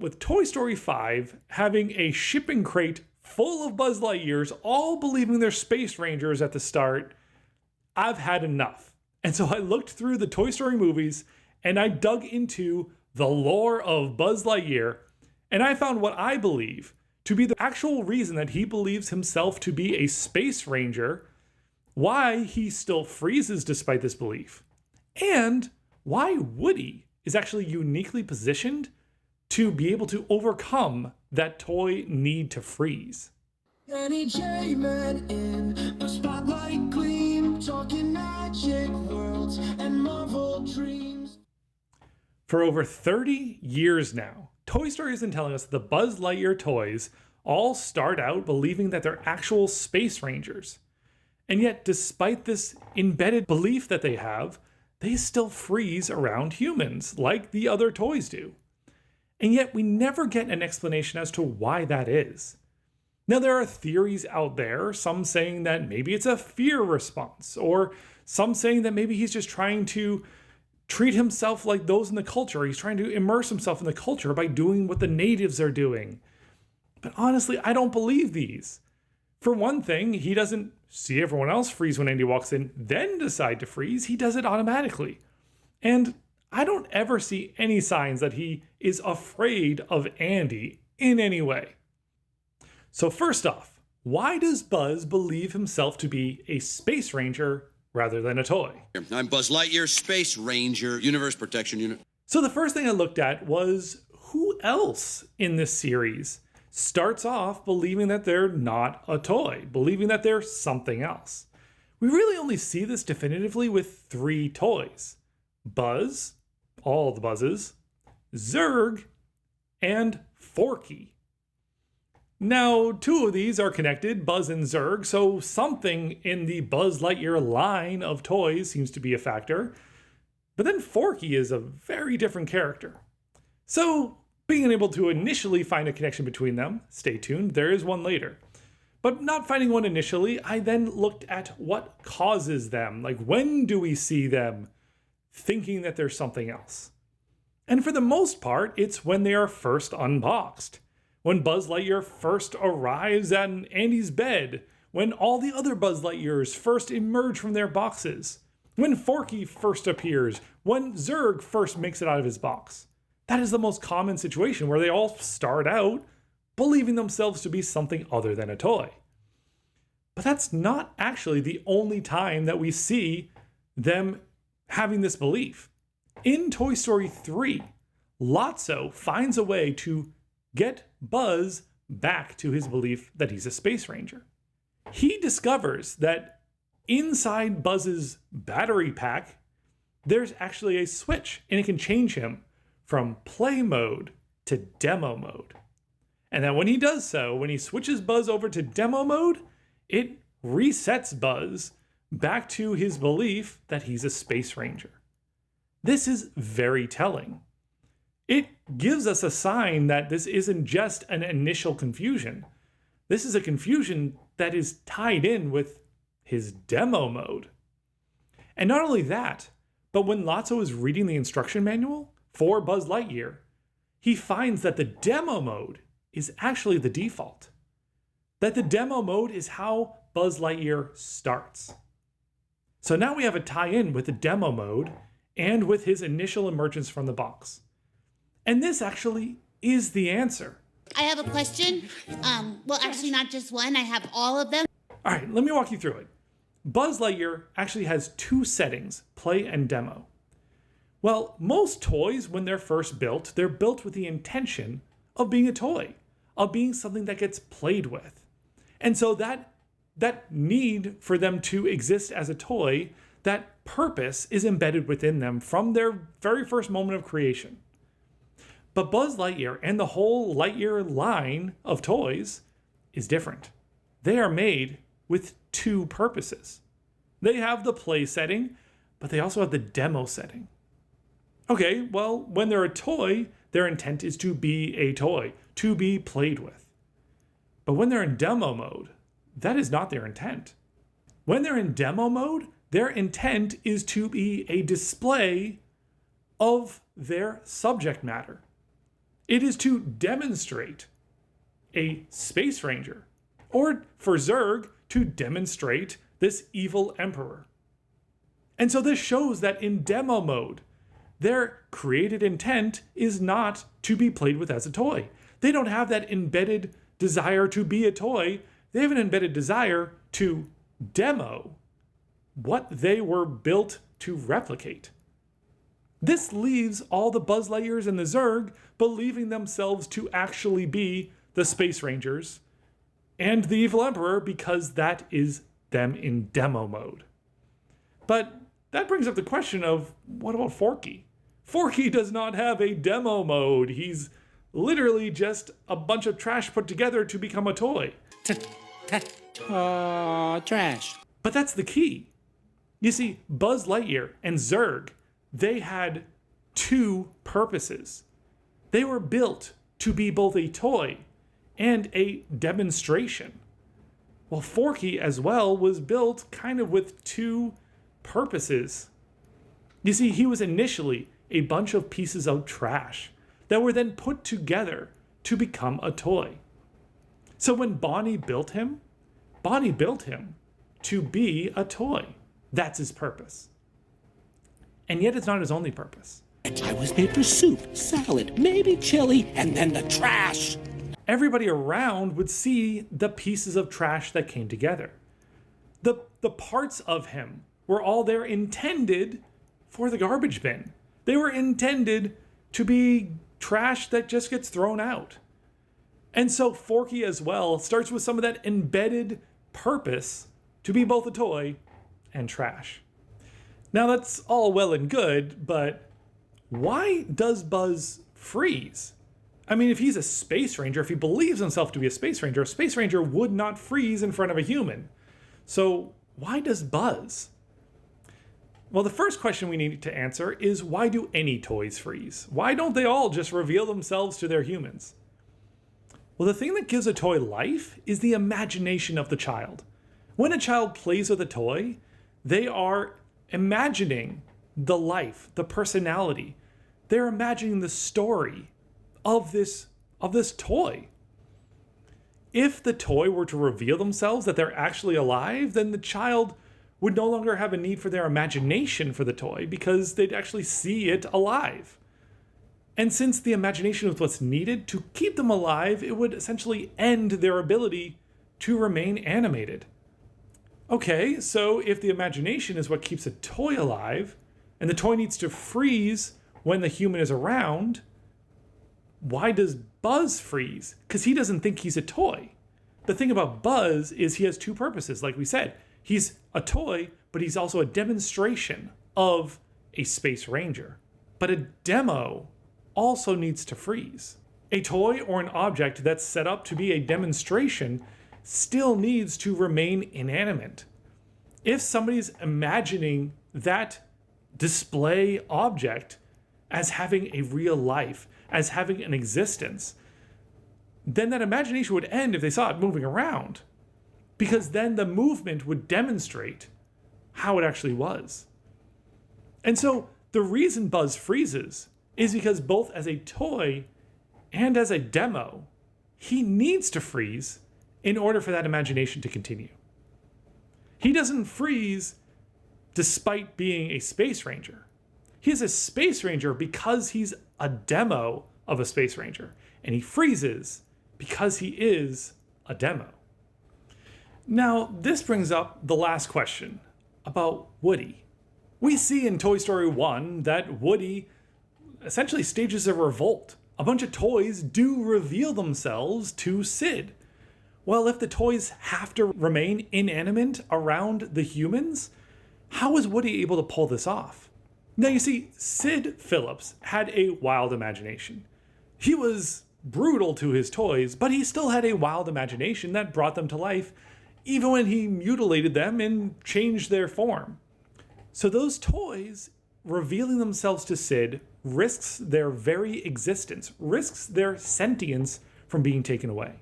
with Toy Story 5 having a shipping crate full of Buzz Lightyears, all believing they're Space Rangers at the start, I've had enough. And so I looked through the Toy Story movies and I dug into the lore of Buzz Lightyear, and I found what I believe to be the actual reason that he believes himself to be a Space Ranger, why he still freezes despite this belief, and why Woody is actually uniquely positioned to be able to overcome that toy need to freeze. Danny J. Man in the spotlight gleam, talking magic worlds and Marvel dreams. For over 30 years now, Toy Story has been telling us that the Buzz Lightyear toys all start out believing that they're actual Space Rangers. And yet, despite this embedded belief that they have, they still freeze around humans like the other toys do. And yet we never get an explanation as to why that is. Now, there are theories out there, some saying that maybe it's a fear response, or some saying that maybe he's just trying to treat himself like those in the culture. He's trying to immerse himself in the culture by doing what the natives are doing. But honestly, I don't believe these. For one thing, he doesn't see everyone else freeze when Andy walks in, then decide to freeze. He does it automatically. And I don't ever see any signs that he is afraid of Andy in any way. So first off, why does Buzz believe himself to be a Space Ranger rather than a toy? I'm Buzz Lightyear, Space Ranger, Universe Protection Unit. So the first thing I looked at was who else in this series starts off believing that they're not a toy, believing that they're something else. We really only see this definitively with 3 toys: Buzz, all the Buzzes, Zurg, and Forky. Now, 2 of these are connected, Buzz and Zurg, so something in the Buzz Lightyear line of toys seems to be a factor. But then Forky is a very different character. So, being able to initially find a connection between them, stay tuned, there is one later. But not finding one initially, I then looked at what causes them. Like, when do we see them thinking that there's something else? And for the most part, it's when they are first unboxed. When Buzz Lightyear first arrives at Andy's bed, when all the other Buzz Lightyears first emerge from their boxes, when Forky first appears, when Zurg first makes it out of his box. That is the most common situation where they all start out believing themselves to be something other than a toy. But that's not actually the only time that we see them having this belief. In Toy Story 3, Lotso finds a way to get Buzz back to his belief that he's a Space Ranger. He discovers that inside Buzz's battery pack, there's actually a switch, and it can change him from play mode to demo mode. And then when he does so, when he switches Buzz over to demo mode, it resets Buzz back to his belief that he's a Space Ranger. This is very telling. It gives us a sign that this isn't just an initial confusion. This is a confusion that is tied in with his demo mode. And not only that, but when Lotso is reading the instruction manual for Buzz Lightyear, he finds that the demo mode is actually the default. That the demo mode is how Buzz Lightyear starts. So now we have a tie-in with the demo mode and with his initial emergence from the box. And this actually is the answer. I have a question. Well, actually not just one. I have all of them. All right, let me walk you through it. Buzz Lightyear actually has 2 settings, play and demo. Well, most toys, when they're first built, they're built with the intention of being a toy, of being something that gets played with. And so that need for them to exist as a toy, that purpose is embedded within them from their very first moment of creation. But Buzz Lightyear and the whole Lightyear line of toys is different. They are made with 2 purposes. They have the play setting, but they also have the demo setting. Okay, well, when they're a toy, their intent is to be a toy, to be played with. But when they're in demo mode, that is not their intent. When they're in demo mode, their intent is to be a display of their subject matter. It is to demonstrate a Space Ranger, or for Zurg, to demonstrate this evil emperor. And so this shows that in demo mode, their created intent is not to be played with as a toy. They don't have that embedded desire to be a toy. They have an embedded desire to demo what they were built to replicate. This leaves all the Buzz Lightyears and the Zurg believing themselves to actually be the Space Rangers and the Evil Emperor because that is them in demo mode. But that brings up the question of, what about Forky? Forky does not have a demo mode. He's literally just a bunch of trash put together to become a toy. Trash. But that's the key. You see, Buzz Lightyear and Zurg, they had two purposes. They were built to be both a toy and a demonstration. Well, Forky as well was built kind of with two purposes. You see, he was initially a bunch of pieces of trash that were then put together to become a toy. So when Bonnie built him to be a toy. That's his purpose. And yet it's not his only purpose. I was made for soup, salad, maybe chili, and then the trash. Everybody around would see the pieces of trash that came together. The parts of him were all there intended for the garbage bin. They were intended to be trash that just gets thrown out. And so Forky as well starts with some of that embedded purpose to be both a toy and trash. Now that's all well and good, but why does Buzz freeze? I mean, if he's a Space Ranger, if he believes himself to be a Space Ranger would not freeze in front of a human. So why does Buzz? Well, the first question we need to answer is, why do any toys freeze? Why don't they all just reveal themselves to their humans? Well, the thing that gives a toy life is the imagination of the child. When a child plays with a toy, they are imagining the life, the personality. They're imagining the story of this toy. If the toy were to reveal themselves that they're actually alive, then the child would no longer have a need for their imagination for the toy because they'd actually see it alive. And since the imagination is what's needed to keep them alive, it would essentially end their ability to remain animated. Okay, so if the imagination is what keeps a toy alive, and the toy needs to freeze when the human is around, why does Buzz freeze? Because he doesn't think he's a toy. The thing about Buzz is he has two purposes, like we said. He's a toy, but he's also a demonstration of a Space Ranger. But a demo also needs to freeze. A toy or an object that's set up to be a demonstration still needs to remain inanimate. If somebody's imagining that display object as having a real life, as having an existence, then that imagination would end if they saw it moving around, because then the movement would demonstrate how it actually was. And so the reason Buzz freezes is because both as a toy and as a demo, he needs to freeze in order for that imagination to continue. He doesn't freeze despite being a Space Ranger. He's a Space Ranger because he's a demo of a Space Ranger, and he freezes because he is a demo. Now, this brings up the last question about Woody. We see in Toy Story 1 that Woody essentially stages a revolt. A bunch of toys do reveal themselves to Sid. Well, if the toys have to remain inanimate around the humans, how is Woody able to pull this off? Now you see, Sid Phillips had a wild imagination. He was brutal to his toys, but he still had a wild imagination that brought them to life, even when he mutilated them and changed their form. So those toys revealing themselves to Sid risks their very existence, risks their sentience from being taken away.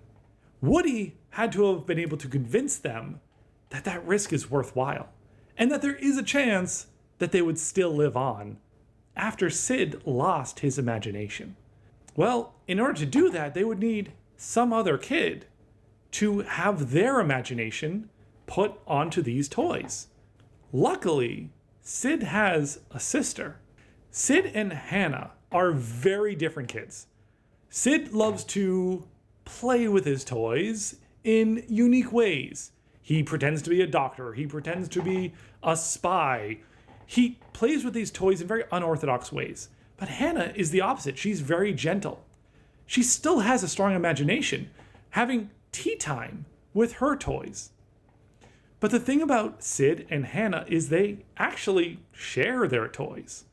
Woody had to have been able to convince them that that risk is worthwhile, and that there is a chance that they would still live on after Sid lost his imagination. Well, in order to do that, they would need some other kid to have their imagination put onto these toys. Luckily, Sid has a sister. Sid and Hannah are very different kids. Sid loves to play with his toys in unique ways. He pretends to be a doctor. He pretends to be a spy. He plays with these toys in very unorthodox ways. But Hannah is the opposite. She's very gentle. She still has a strong imagination, having tea time with her toys. But the thing about Sid and Hannah is they actually share their toys.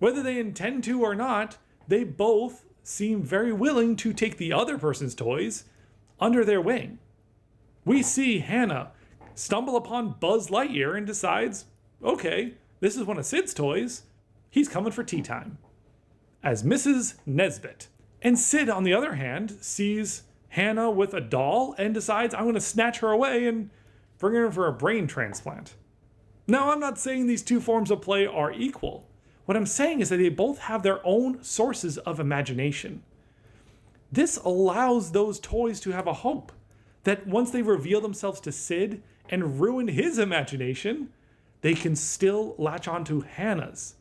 Whether they intend to or not, they both seem very willing to take the other person's toys under their wing. We see Hannah stumble upon Buzz Lightyear and decides, okay, this is one of Sid's toys. He's coming for tea time. As Mrs. Nesbit. And Sid, on the other hand, sees Hannah with a doll and decides, I'm going to snatch her away and bring her in for a brain transplant. Now, I'm not saying these two forms of play are equal. What I'm saying is that they both have their own sources of imagination. This allows those toys to have a hope that once they reveal themselves to Sid and ruin his imagination, they can still latch onto Hannah's.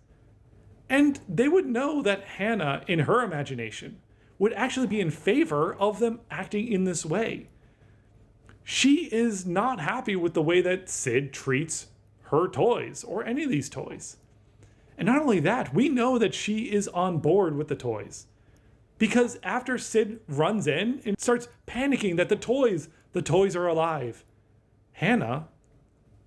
And they would know that Hannah, in her imagination, would actually be in favor of them acting in this way. She is not happy with the way that Sid treats her toys or any of these toys. And not only that, we know that she is on board with the toys. Because after Sid runs in and starts panicking that the toys are alive, Hannah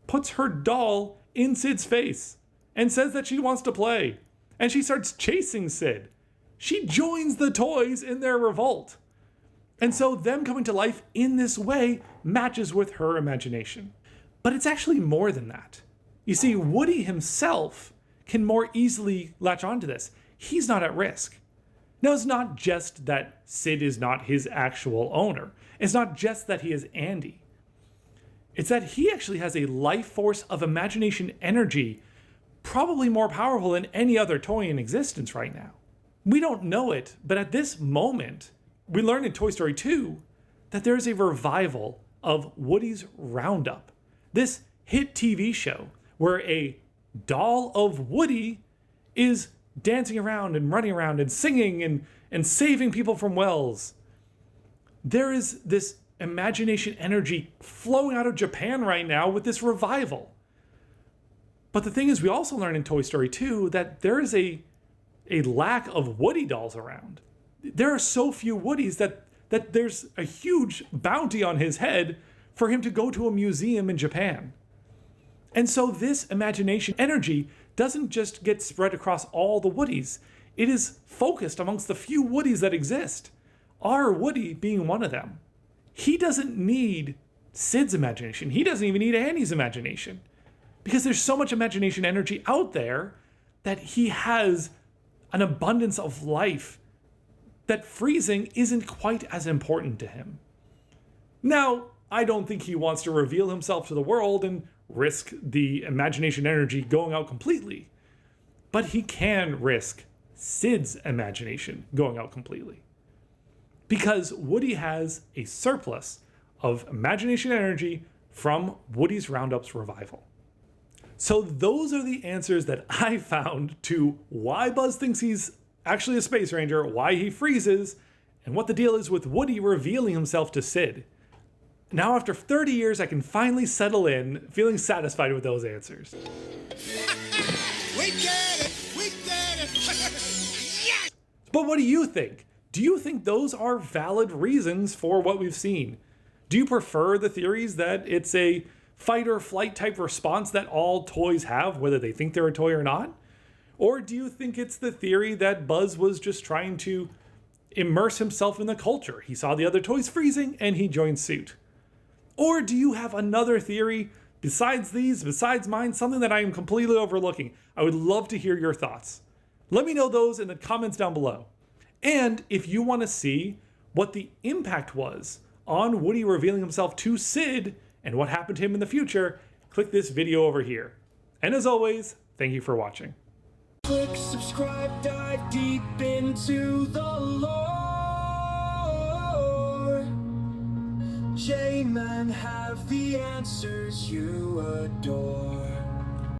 puts her doll in Sid's face and says that she wants to play. And she starts chasing Sid. She joins the toys in their revolt. And so them coming to life in this way matches with her imagination. But it's actually more than that. You see, Woody himself can more easily latch onto this. He's not at risk. Now, it's not just that Sid is not his actual owner. It's not just that he is Andy. It's that he actually has a life force of imagination energy, probably more powerful than any other toy in existence right now. We don't know it, but at this moment, we learn in Toy Story 2 that there's a revival of Woody's Roundup, this hit TV show where a doll of Woody is dancing around and running around and singing and saving people from wells. There is this imagination energy flowing out of Japan right now with this revival. But the thing is, we also learn in Toy Story 2 that there is a lack of Woody dolls around. There are so few Woodies that there's a huge bounty on his head for him to go to a museum in Japan. And so this imagination energy doesn't just get spread across all the Woodies. It is focused amongst the few Woodies that exist. Our Woody being one of them. He doesn't need Sid's imagination. He doesn't even need Annie's imagination. Because there's so much imagination energy out there that he has an abundance of life that freezing isn't quite as important to him. Now, I don't think he wants to reveal himself to the world and risk the imagination energy going out completely. But he can risk Sid's imagination going out completely. Because Woody has a surplus of imagination energy from Woody's Roundup's revival. So those are the answers that I found to why Buzz thinks he's actually a Space Ranger, why he freezes, and what the deal is with Woody revealing himself to Sid. Now, after 30 years, I can finally settle in, feeling satisfied with those answers. We did it! We did it! Yes! But what do you think? Do you think those are valid reasons for what we've seen? Do you prefer the theories that it's a fight or flight type response that all toys have, whether they think they're a toy or not? Or do you think it's the theory that Buzz was just trying to immerse himself in the culture? He saw the other toys freezing and he joined suit. Or do you have another theory besides these, besides mine, something that I am completely overlooking? I would love to hear your thoughts. Let me know those in the comments down below. And if you want to see what the impact was on Woody revealing himself to Sid and what happened to him in the future, click this video over here. And as always, thank you for watching. Click subscribe, dive deep into the lore. J-Men have the answers you adore.